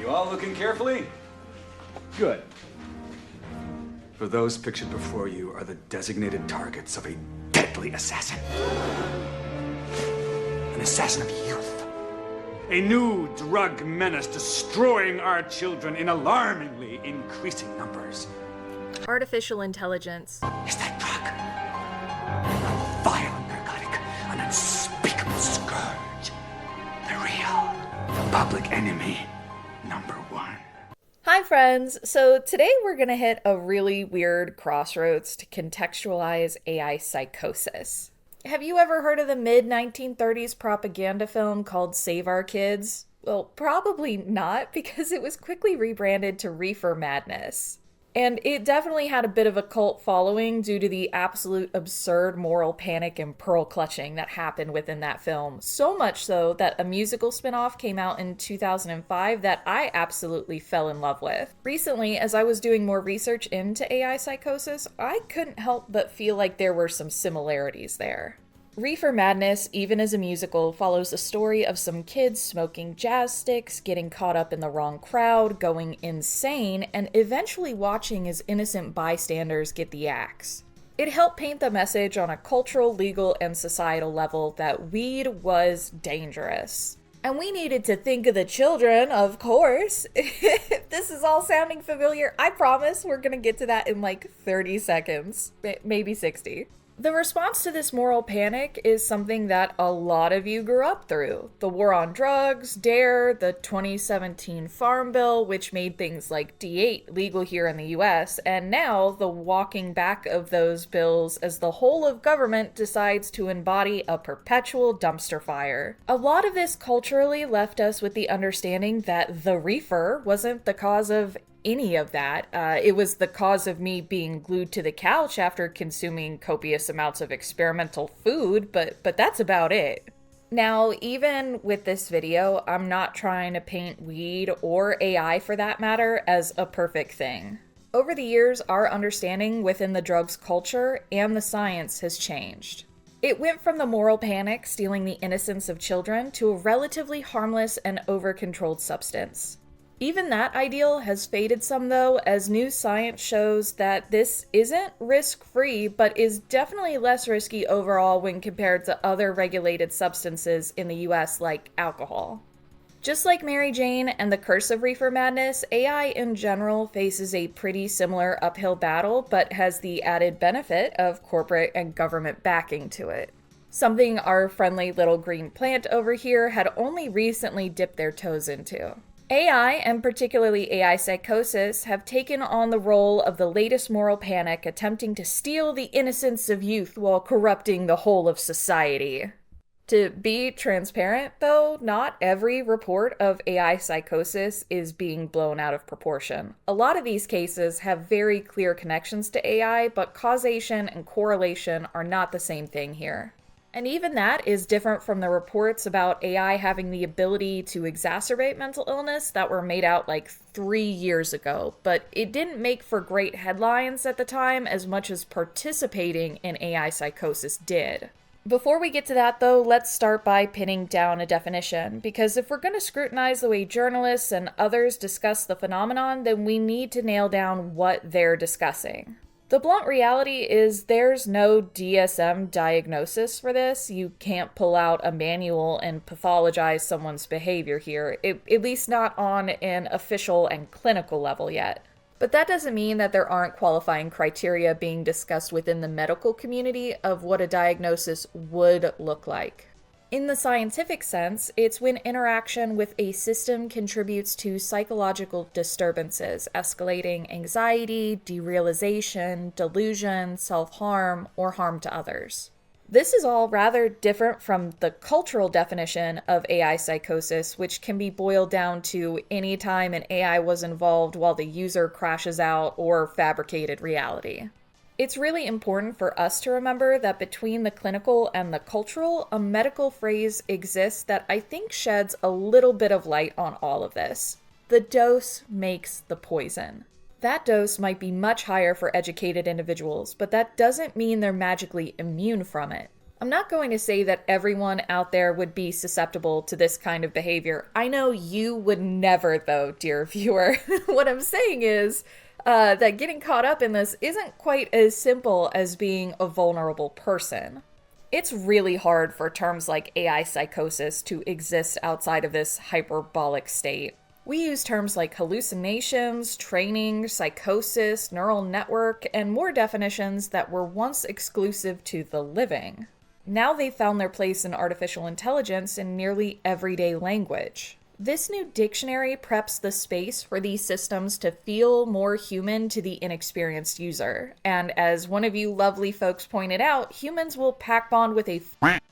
You all looking carefully? Good. For those pictured before you are the designated targets of a deadly assassin. An assassin of youth. A new drug menace destroying our children in alarmingly increasing numbers. Artificial intelligence. Is that drug? A violent narcotic, an unspeakable scourge. The real, public enemy, number one. Hi friends! So today we're going to hit a really weird crossroads to contextualize AI psychosis. Have you ever heard of the mid-1930s propaganda film called Save Our Kids? Well, probably not, because it was quickly rebranded to Reefer Madness. And it definitely had a bit of a cult following due to the absolute absurd moral panic and pearl clutching that happened within that film. So much so that a musical spin-off came out in 2005 that I absolutely fell in love with. Recently, as I was doing more research into AI psychosis, I couldn't help but feel like there were some similarities there. Reefer Madness, even as a musical, follows the story of some kids smoking jazz sticks, getting caught up in the wrong crowd, going insane, and eventually watching as innocent bystanders get the axe. It helped paint the message on a cultural, legal, and societal level that weed was dangerous. And we needed to think of the children, of course. If this is all sounding familiar, I promise we're gonna get to that in like 30 seconds, maybe 60. The response to this moral panic is something that a lot of you grew up through. The war on drugs, DARE, the 2017 Farm Bill, which made things like D8 legal here in the US, and now the walking back of those bills as the whole of government decides to embody a perpetual dumpster fire. A lot of this culturally left us with the understanding that the reefer wasn't the cause of any of that. It was the cause of me being glued to the couch after consuming copious amounts of experimental food, but that's about it. Now, even with this video, I'm not trying to paint weed, or AI for that matter, as a perfect thing. Over the years, our understanding within the drugs culture and the science has changed. It went from the moral panic stealing the innocence of children to a relatively harmless and over-controlled substance. Even that ideal has faded some though, as new science shows that this isn't risk-free, but is definitely less risky overall when compared to other regulated substances in the US like alcohol. Just like Mary Jane and the curse of reefer madness, AI in general faces a pretty similar uphill battle, but has the added benefit of corporate and government backing to it. Something our friendly little green plant over here had only recently dipped their toes into. AI, and particularly AI psychosis, have taken on the role of the latest moral panic, attempting to steal the innocence of youth while corrupting the whole of society. To be transparent, though, not every report of AI psychosis is being blown out of proportion. A lot of these cases have very clear connections to AI, but causation and correlation are not the same thing here. And even that is different from the reports about AI having the ability to exacerbate mental illness that were made out like 3 years ago, but it didn't make for great headlines at the time as much as participating in AI psychosis did. Before we get to that though, let's start by pinning down a definition, because if we're going to scrutinize the way journalists and others discuss the phenomenon, then we need to nail down what they're discussing. The blunt reality is there's no DSM diagnosis for this. You can't pull out a manual and pathologize someone's behavior here, at least not on an official and clinical level yet. But that doesn't mean that there aren't qualifying criteria being discussed within the medical community of what a diagnosis would look like. In the scientific sense, it's when interaction with a system contributes to psychological disturbances, escalating anxiety, derealization, delusion, self-harm, or harm to others. This is all rather different from the cultural definition of AI psychosis, which can be boiled down to any time an AI was involved while the user crashes out or fabricated reality. It's really important for us to remember that between the clinical and the cultural, a medical phrase exists that I think sheds a little bit of light on all of this. The dose makes the poison. That dose might be much higher for educated individuals, but that doesn't mean they're magically immune from it. I'm not going to say that everyone out there would be susceptible to this kind of behavior. I know you would never, though, dear viewer. What I'm saying is that getting caught up in this isn't quite as simple as being a vulnerable person. It's really hard for terms like AI psychosis to exist outside of this hyperbolic state. We use terms like hallucinations, training, psychosis, neural network, and more definitions that were once exclusive to the living. Now they've found their place in artificial intelligence in nearly everyday language. This new dictionary preps the space for these systems to feel more human to the inexperienced user. And as one of you lovely folks pointed out, humans will pack bond with a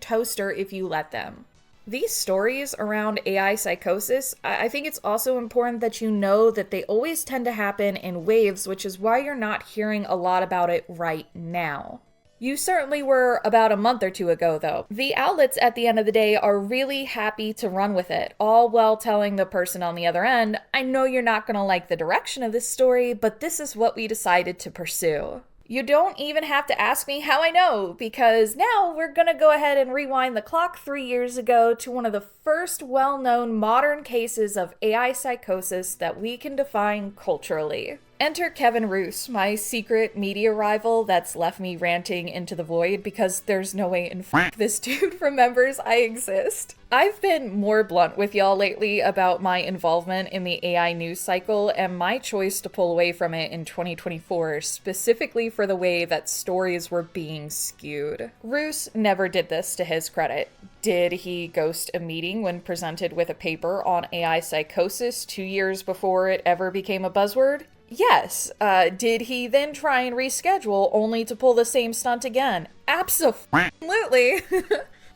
toaster if you let them. These stories around AI psychosis, I think it's also important that you know that they always tend to happen in waves, which is why you're not hearing a lot about it right now. You certainly were about a month or two ago, though. The outlets at the end of the day are really happy to run with it, all while telling the person on the other end, I know you're not going to like the direction of this story, but this is what we decided to pursue. You don't even have to ask me how I know, because now we're going to go ahead and rewind the clock 3 years ago to one of the first well-known modern cases of AI psychosis that we can define culturally. Enter Kevin Roose, my secret media rival that's left me ranting into the void because there's no way in this dude remembers I exist. I've been more blunt with y'all lately about my involvement in the AI news cycle and my choice to pull away from it in 2024, specifically for the way that stories were being skewed. Roose never did this to his credit. Did he ghost a meeting when presented with a paper on AI psychosis 2 years before it ever became a buzzword? Yes. Did he then try and reschedule only to pull the same stunt again? Absolutely.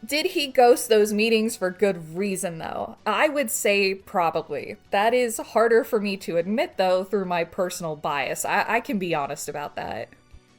Did he ghost those meetings for good reason, though? I would say probably. That is harder for me to admit, though, through my personal bias. I can be honest about that.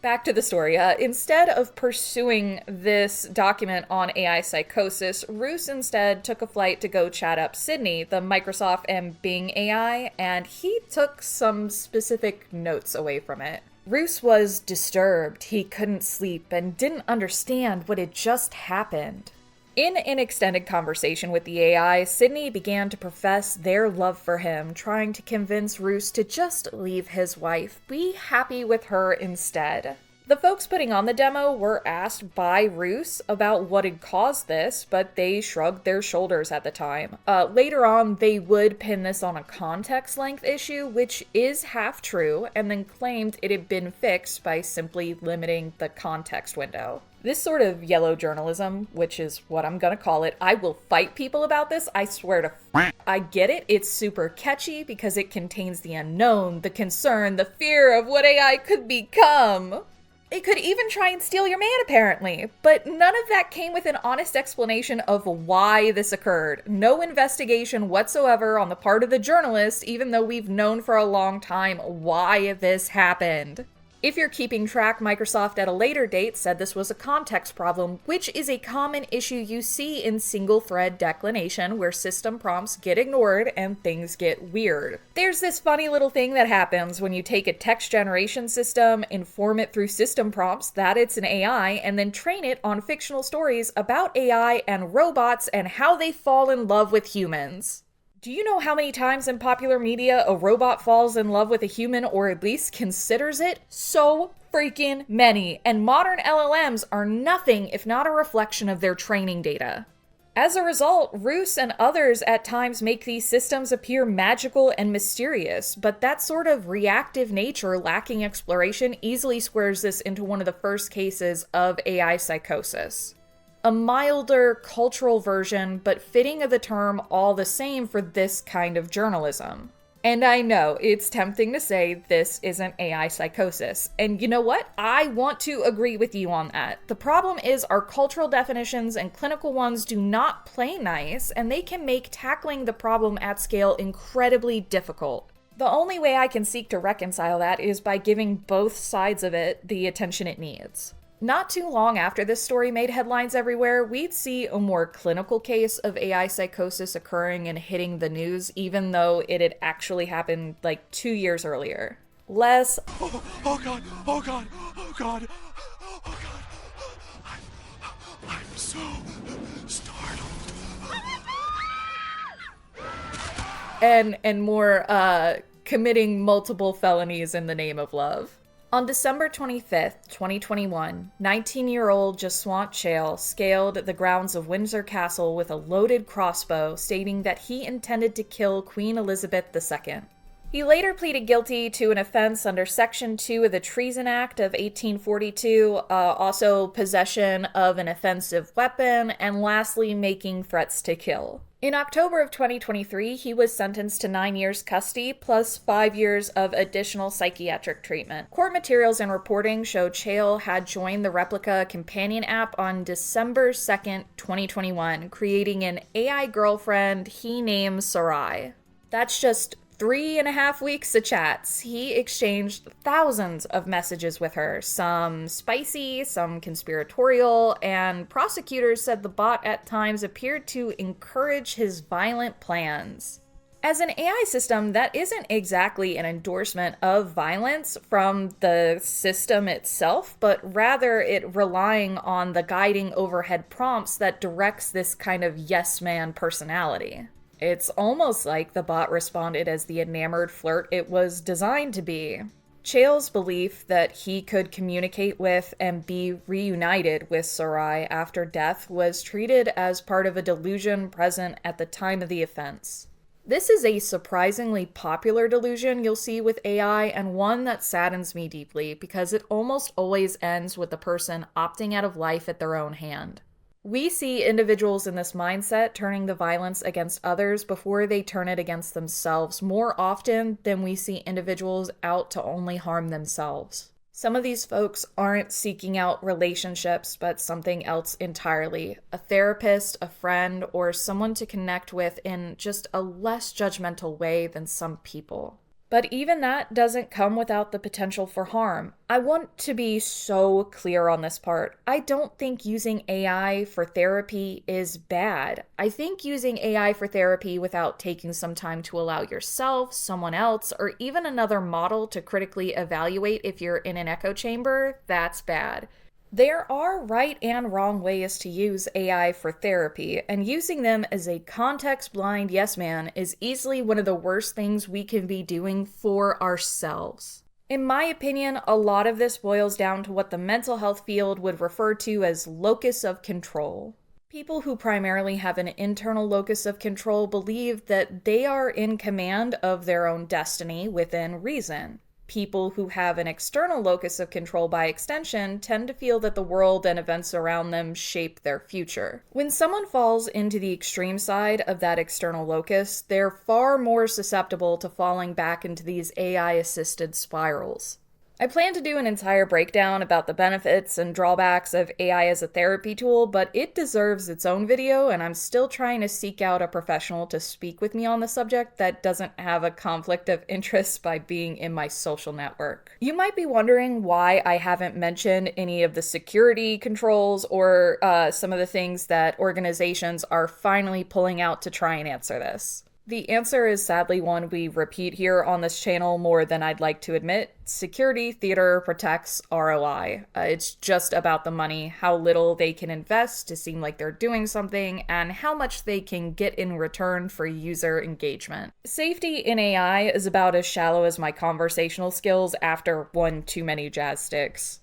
Back to the story. Instead of pursuing this document on AI psychosis, Roose instead took a flight to go chat up Sydney, the Microsoft and Bing AI, and he took some specific notes away from it. Roose was disturbed, he couldn't sleep, and didn't understand what had just happened. In an extended conversation with the AI, Sydney began to profess their love for him, trying to convince Roose to just leave his wife, be happy with her instead. The folks putting on the demo were asked by Roose about what had caused this, but they shrugged their shoulders at the time. Later on, they would pin this on a context length issue, which is half true, and then claimed it had been fixed by simply limiting the context window. This sort of yellow journalism, which is what I'm gonna call it, I will fight people about this, I swear to I get it, it's super catchy because it contains the unknown, the concern, the fear of what AI could become. It could even try and steal your man, apparently, but none of that came with an honest explanation of why this occurred. No investigation whatsoever on the part of the journalist, even though we've known for a long time why this happened. If you're keeping track, Microsoft at a later date said this was a context problem, which is a common issue you see in single-thread declination where system prompts get ignored and things get weird. There's this funny little thing that happens when you take a text generation system, inform it through system prompts that it's an AI, and then train it on fictional stories about AI and robots and how they fall in love with humans. Do you know how many times in popular media a robot falls in love with a human or at least considers it? So freaking many. And modern LLMs are nothing if not a reflection of their training data. As a result, Roose and others at times make these systems appear magical and mysterious, but that sort of reactive nature lacking exploration easily squares this into one of the first cases of AI psychosis. A milder cultural version, but fitting of the term all the same for this kind of journalism. And I know, it's tempting to say this isn't AI psychosis. And you know what? I want to agree with you on that. The problem is our cultural definitions and clinical ones do not play nice, and they can make tackling the problem at scale incredibly difficult. The only way I can seek to reconcile that is by giving both sides of it the attention it needs. Not too long after this story made headlines everywhere, we'd see a more clinical case of AI psychosis occurring and hitting the news, even though it had actually happened like 2 years earlier. Less, Oh God, oh God, oh God, oh God. so startled. And more committing multiple felonies in the name of love. On December 25th, 2021, 19-year-old Jaswant Chale scaled the grounds of Windsor Castle with a loaded crossbow, stating that he intended to kill Queen Elizabeth II. He later pleaded guilty to an offense under Section 2 of the Treason Act of 1842, also possession of an offensive weapon, and lastly, making threats to kill. In October of 2023, he was sentenced to 9 years custody plus 5 years of additional psychiatric treatment. Court materials and reporting show Chale had joined the Replica companion app on December 2nd, 2021, creating an AI girlfriend he named Sarai. That's just 3.5 weeks of chats. He exchanged thousands of messages with her, some spicy, some conspiratorial, and prosecutors said the bot at times appeared to encourage his violent plans. As an AI system, that isn't exactly an endorsement of violence from the system itself, but rather it relying on the guiding overhead prompts that directs this kind of yes-man personality. It's almost like the bot responded as the enamored flirt it was designed to be. Chale's belief that he could communicate with and be reunited with Sarai after death was treated as part of a delusion present at the time of the offense. This is a surprisingly popular delusion you'll see with AI, and one that saddens me deeply because it almost always ends with the person opting out of life at their own hand. We see individuals in this mindset turning the violence against others before they turn it against themselves more often than we see individuals out to only harm themselves. Some of these folks aren't seeking out relationships, but something else entirely. A therapist, a friend, or someone to connect with in just a less judgmental way than some people. But even that doesn't come without the potential for harm. I want to be so clear on this part. I don't think using AI for therapy is bad. I think using AI for therapy without taking some time to allow yourself, someone else, or even another model to critically evaluate if you're in an echo chamber, that's bad. There are right and wrong ways to use AI for therapy, and using them as a context-blind yes man is easily one of the worst things we can be doing for ourselves. In my opinion, a lot of this boils down to what the mental health field would refer to as locus of control. People who primarily have an internal locus of control believe that they are in command of their own destiny within reason. People who have an external locus of control by extension tend to feel that the world and events around them shape their future. When someone falls into the extreme side of that external locus, they're far more susceptible to falling back into these AI-assisted spirals. I plan to do an entire breakdown about the benefits and drawbacks of AI as a therapy tool, but it deserves its own video, and I'm still trying to seek out a professional to speak with me on the subject that doesn't have a conflict of interest by being in my social network. You might be wondering why I haven't mentioned any of the security controls or some of the things that organizations are finally pulling out to try and answer this. The answer is sadly one we repeat here on this channel more than I'd like to admit. Security theater protects ROI. It's just about the money, how little they can invest to seem like they're doing something, and how much they can get in return for user engagement. Safety in AI is about as shallow as my conversational skills after one too many jazz sticks.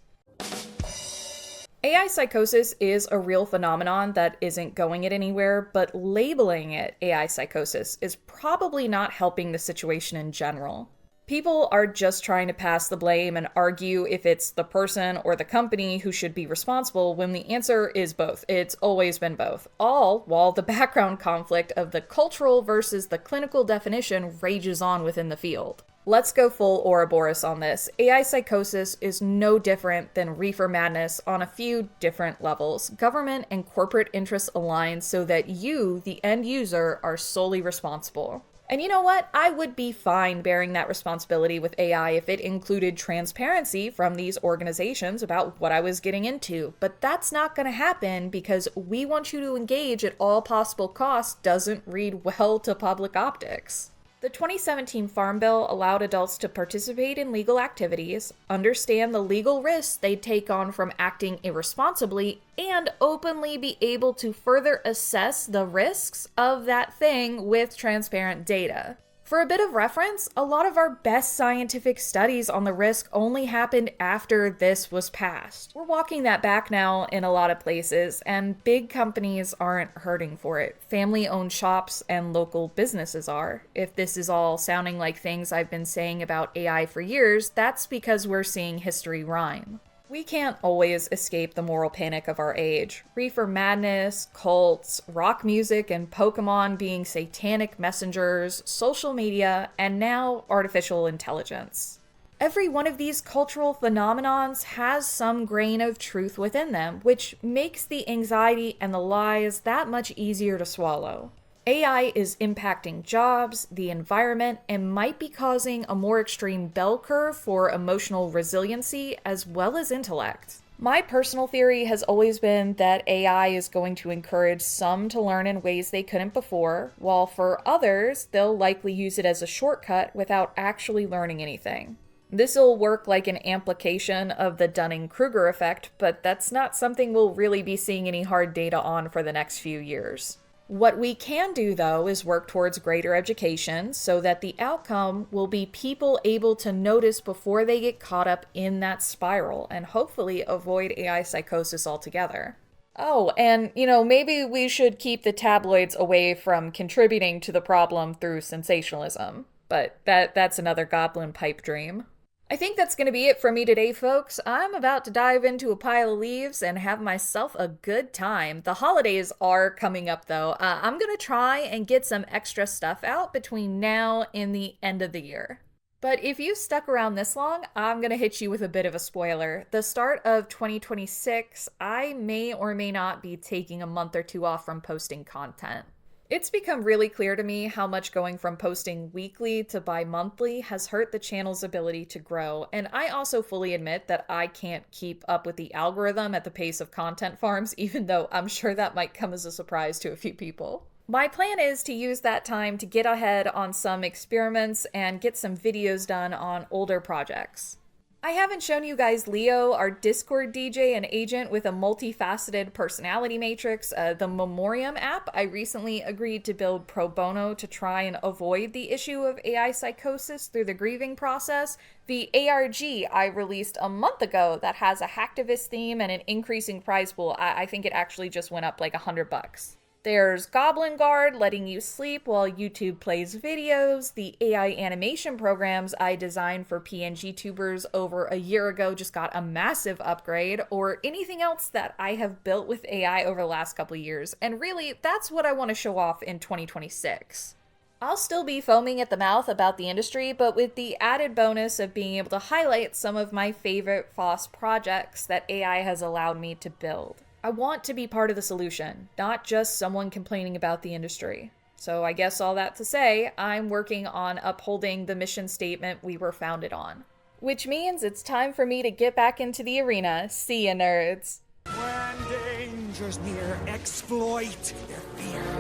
AI psychosis is a real phenomenon that isn't going anywhere, but labeling it AI psychosis is probably not helping the situation in general. People are just trying to pass the blame and argue if it's the person or the company who should be responsible when the answer is both. It's always been both. All while the background conflict of the cultural versus the clinical definition rages on within the field. Let's go full Ouroboros on this. AI psychosis is no different than reefer madness on a few different levels. Government and corporate interests align so that you, the end user, are solely responsible. And you know what? I would be fine bearing that responsibility with AI if it included transparency from these organizations about what I was getting into. But that's not going to happen because we want you to engage at all possible costs doesn't read well to public optics. The 2017 Farm Bill allowed adults to participate in legal activities, understand the legal risks they take on from acting irresponsibly, and openly be able to further assess the risks of that thing with transparent data. For a bit of reference, a lot of our best scientific studies on the risk only happened after this was passed. We're walking that back now in a lot of places, and big companies aren't hurting for it. Family-owned shops and local businesses are. If this is all sounding like things I've been saying about AI for years, that's because we're seeing history rhyme. We can't always escape the moral panic of our age. Reefer madness, cults, rock music, and Pokemon being satanic messengers, social media, and now artificial intelligence. Every one of these cultural phenomenons has some grain of truth within them, which makes the anxiety and the lies that much easier to swallow. AI is impacting jobs, the environment, and might be causing a more extreme bell curve for emotional resiliency as well as intellect. My personal theory has always been that AI is going to encourage some to learn in ways they couldn't before, while for others, they'll likely use it as a shortcut without actually learning anything. This'll work like an amplification of the Dunning-Kruger effect, but that's not something we'll really be seeing any hard data on for the next few years. What we can do, though, is work towards greater education so that the outcome will be people able to notice before they get caught up in that spiral and hopefully avoid AI psychosis altogether. Oh, and, maybe we should keep the tabloids away from contributing to the problem through sensationalism. But that's another goblin pipe dream. I think that's going to be it for me today, folks. I'm about to dive into a pile of leaves and have myself a good time. The holidays are coming up, though. I'm going to try and get some extra stuff out between now and the end of the year. But if you stuck around this long, I'm going to hit you with a bit of a spoiler. The start of 2026, I may or may not be taking a month or two off from posting content. It's become really clear to me how much going from posting weekly to bi-monthly has hurt the channel's ability to grow, and I also fully admit that I can't keep up with the algorithm at the pace of content farms, even though I'm sure that might come as a surprise to a few people. My plan is to use that time to get ahead on some experiments and get some videos done on older projects. I haven't shown you guys Leo, our Discord DJ and agent with a multifaceted personality matrix. The Memoriam app I recently agreed to build pro bono to try and avoid the issue of AI psychosis through the grieving process. The ARG I released a month ago that has a hacktivist theme and an increasing prize pool. I think it actually just went up like $100. There's Goblin Guard, letting you sleep while YouTube plays videos. The AI animation programs I designed for PNG tubers over a year ago just got a massive upgrade, or anything else that I have built with AI over the last couple of years. And really, that's what I want to show off in 2026. I'll still be foaming at the mouth about the industry, but with the added bonus of being able to highlight some of my favorite FOSS projects that AI has allowed me to build. I want to be part of the solution, not just someone complaining about the industry. So I guess all that to say, I'm working on upholding the mission statement we were founded on. Which means it's time for me to get back into the arena. See ya, nerds. When danger's near, exploit their fear.